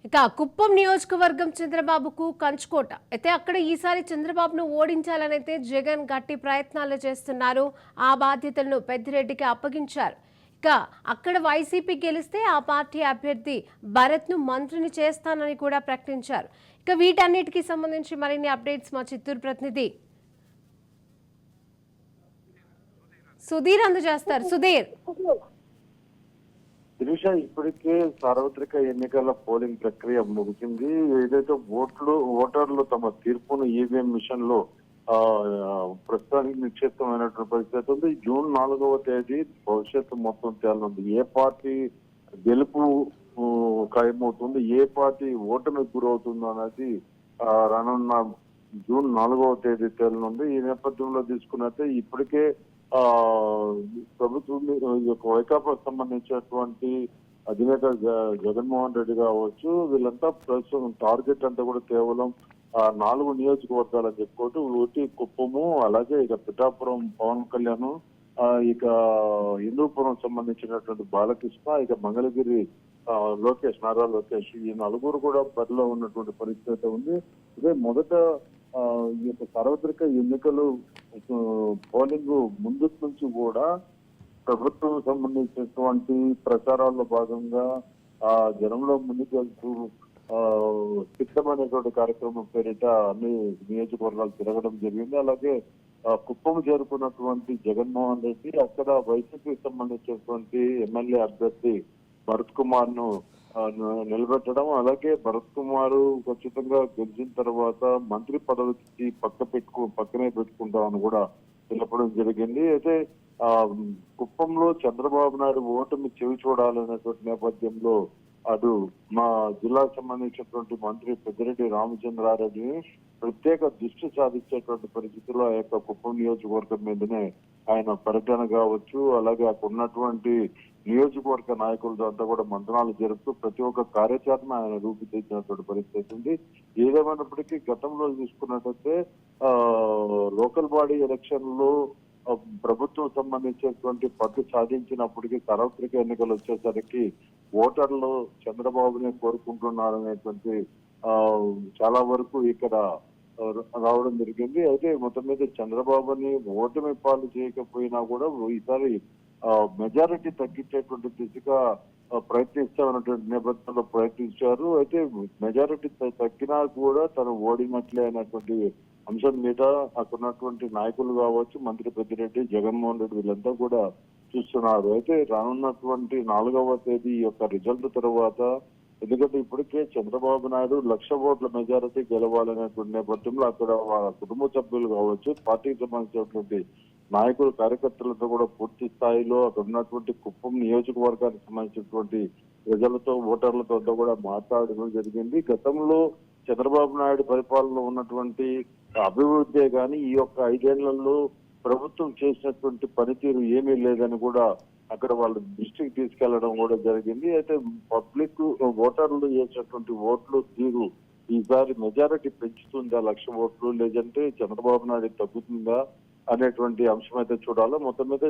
ఇక కుప్పం నియోజకవర్గం చంద్రబాబుకు కంచుకోట అయితే అక్కడ ఈసారి చంద్రబాబును ఓడించాలని అయితే జగన్ గట్టి ప్రయత్నాలు చేస్తున్నారు. ఆ బాధ్యతలను పెద్దిరెడ్డికి అప్పగించారు. ఇక అక్కడ వైసీపీ గెలిస్తే ఆ పార్టీ అభ్యర్థి భరత్ను మంత్రిని చేస్తానని కూడా ప్రకటించారు. ఇక వీటన్నిటికీ సంబంధించి మరిన్ని అప్డేట్స్ మా చిత్తూరు ప్రతినిధి సుధీర్ అందజేస్తారు. సుధీర్, శిరీష, ఇప్పటికే సార్వత్రిక ఎన్నికల పోలింగ్ ప్రక్రియ ముగిసింది. ఏదైతే ఓటర్లు తమ తీర్పును ఈవీఎం మిషన్ లో ప్రస్తుతానికి నిక్షిప్తమైనటువంటి పరిస్థితి ఉంది. జూన్ 4వ తేదీ భవిష్యత్తు మొత్తం తేలనుంది. ఏ పార్టీ గెలుపు ఖాయమవుతుంది, ఏ పార్టీ ఓటమికి గురవుతుందో అనేది రానున్న జూన్ 4వ తేదీ తేలనుంది. ఈ నేపథ్యంలో తీసుకున్నట్టే ఇప్పటికే ప్రభుత్వం వైకాపా సంబంధించినటువంటి అధినేత జగన్మోహన్ రెడ్డి కావచ్చు, వీళ్ళంతా ప్రస్తుతం టార్గెట్ అంతా కూడా కేవలం 4 నియోజకవర్గాలని చెప్పుకోవచ్చు. ఒకటి కుప్పము, అలాగే ఇక పిఠాపురం పవన్ కళ్యాణ్, ఇక హిందూపురం సంబంధించినటువంటి బాలకృష్ణ, ఇక మంగళగిరి లోకేష్, నారా లోకేష్, ఈ నలుగురు కూడా బరిలో ఉన్నటువంటి పరిస్థితి ఉంది. ఇదే మొదట ఈ యొక్క సార్వత్రిక ఎన్నికలు పోలింగ్ ముందు నుంచి కూడా ప్రభుత్వం సంబంధించినటువంటి ప్రచారాల్లో భాగంగా జనంలో ముందుకు వెళ్తూ సిద్ధమైనటువంటి కార్యక్రమం పేరిట అన్ని నియోజకవర్గాలు తిరగడం జరిగింది. అలాగే కుప్పం చేరుకున్నటువంటి జగన్మోహన్ రెడ్డి అక్కడ వైసీపీకి సంబంధించినటువంటి ఎమ్మెల్యే అభ్యర్థి భరత్ కుమార్ ను నిలబెట్టడం, అలాగే భరత్ కుమార్ ఖచ్చితంగా గెలిచిన తర్వాత మంత్రి పదవికి పక్కనే పెట్టుకుంటామని కూడా తెలపడం జరిగింది. అయితే కుప్పంలో చంద్రబాబు నాయుడు ఓటమి చెవి చూడాలనేటువంటి నేపథ్యంలో అటు మా జిల్లాకు సంబంధించినటువంటి మంత్రి పెద్దిరెడ్డి రామచంద్రారెడ్డిని ప్రత్యేక దృష్టి సాధించేటువంటి పరిస్థితుల్లో ఆ యొక్క కుప్పం నియోజకవర్గం మీదనే ఆయన పర్యటన కావచ్చు, అలాగే అక్కడ ఉన్నటువంటి నియోజకవర్గ నాయకులతో అంతా కూడా మంత్రాలు జరుపుతూ ప్రతి ఒక్క కార్యాచరణ ఆయన రూపుదిద్దినటువంటి పరిస్థితి ఉంది. ఏదేమైనప్పటికీ గతంలో చూసుకున్నట్టయితే లోకల్ బాడీ ఎలక్షన్ లో ప్రభుత్వం సంబంధించినటువంటి పట్టు సాధించినప్పటికీ సార్వత్రిక ఎన్నికలు వచ్చేసరికి ఓటర్లు చంద్రబాబుని కోరుకుంటున్నారనేటువంటి చాలా వరకు ఇక్కడ రావడం జరిగింది. అయితే మొత్తం మీద చంద్రబాబుని ఓటమి పాలు చేయకపోయినా కూడా ఈసారి మెజారిటీ తగ్గించేటువంటి దిశగా ప్రయత్నిస్తామన్నటువంటి నేపథ్యంలో ప్రయత్నించారు. అయితే మెజారిటీ తగ్గినా కూడా తను ఓడినట్లే అనేటువంటి అంశం మీద అక్కడ ఉన్నటువంటి నాయకులు కావచ్చు, మంత్రి పెద్దిరెడ్డి, జగన్మోహన్ రెడ్డి వీళ్ళంతా కూడా చూస్తున్నారు. అయితే రానున్నటువంటి 4వ తేదీ యొక్క రిజల్ట్ తర్వాత, ఎందుకంటే ఇప్పటికే చంద్రబాబు నాయుడు 1,00,000 ఓట్ల మెజారిటీ గెలవాలనేటువంటి నేపథ్యంలో అక్కడ వాళ్ళ కుటుంబ సభ్యులు కావచ్చు, పార్టీకి సంబంధించినటువంటి నాయకులు, కార్యకర్తలతో కూడా పూర్తి స్థాయిలో అక్కడ ఉన్నటువంటి కుప్పం నియోజకవర్గానికి సంబంధించినటువంటి ప్రజలతో, ఓటర్లతో కూడా మాట్లాడడం జరిగింది. గతంలో చంద్రబాబు నాయుడు పరిపాలనలో ఉన్నటువంటి అభివృద్ధే కానీ ఈ యొక్క 5 ఏళ్లలో ప్రభుత్వం చేసినటువంటి పనితీరు ఏమీ లేదని కూడా అక్కడ వాళ్ళ దృష్టికి తీసుకెళ్లడం కూడా జరిగింది. అయితే పబ్లిక్ ఓటర్లు చేసినటువంటి ఓట్లు తీరు ఈసారి మెజారిటీ పెంచుతుందా 1,00,000 ఓట్లు, లేదంటే చంద్రబాబు నాయుడు తగ్గుతుందా అనేటువంటి అంశం అయితే చూడాలి. మొత్తం మీద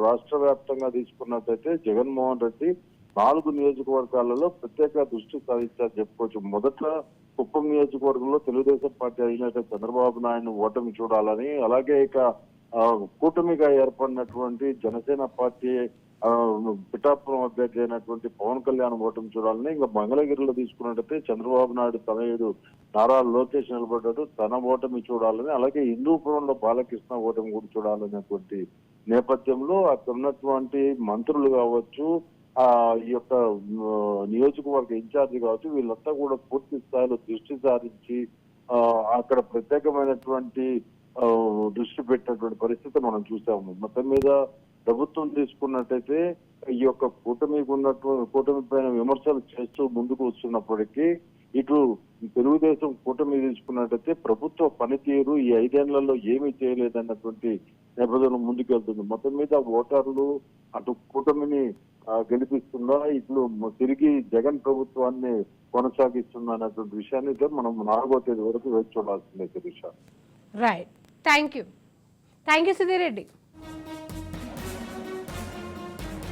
రాష్ట్ర వ్యాప్తంగా తీసుకున్నట్టయితే జగన్మోహన్ రెడ్డి 4 నియోజకవర్గాలలో ప్రత్యేక దృష్టి సాధించారని చెప్పుకోవచ్చు. మొదట కుప్పం నియోజకవర్గంలో తెలుగుదేశం పార్టీ అధినేత చంద్రబాబు నాయుడు ఓటమి చూడాలని, అలాగే ఇక కూటమిగా ఏర్పడినటువంటి జనసేన పార్టీ పిఠాపురం అభ్యర్థి అయినటువంటి పవన్ కళ్యాణ్ ఓటమి చూడాలని, ఇంకా మంగళగిరిలో తీసుకున్నట్టయితే చంద్రబాబు నాయుడు తనయుడు నారా లోకేష్ నిలబడ్డాడు, తన ఓటమి చూడాలని, అలాగే హిందూపురంలో బాలకృష్ణ ఓటమి కూడా చూడాలనేటువంటి నేపథ్యంలో అక్కడ ఉన్నటువంటి మంత్రులు కావచ్చు, ఈ యొక్క నియోజకవర్గ ఇన్ఛార్జి కావచ్చు, వీళ్ళంతా కూడా పూర్తి స్థాయిలో దృష్టి సారించి అక్కడ ప్రత్యేకమైనటువంటి దృష్టి పెట్టినటువంటి పరిస్థితి మనం చూసాము. మొత్తం మీద ప్రభుత్వం తీసుకున్నట్టయితే ఈ యొక్క కూటమి పైన విమర్శలు చేస్తూ ముందుకు వస్తున్నప్పటికీ, ఇటు తెలుగుదేశం కూటమి తీసుకున్నట్టయితే ప్రభుత్వ పనితీరు ఈ 5 ఏళ్లలో ఏమీ చేయలేదన్నటువంటి నేపథ్యంలో ముందుకెళ్తుంది. మొత్తం మీద ఓటర్లు అటు కూటమిని గెలిపిస్తుందా, ఇట్లు తిరిగి జగన్ ప్రభుత్వాన్ని కొనసాగిస్తుందా అన్నటువంటి విషయాన్ని మనం 4వ తేదీ వరకు వేచి చూడాల్సిందే Sirisha. Right, thank you Sudheer Reddy.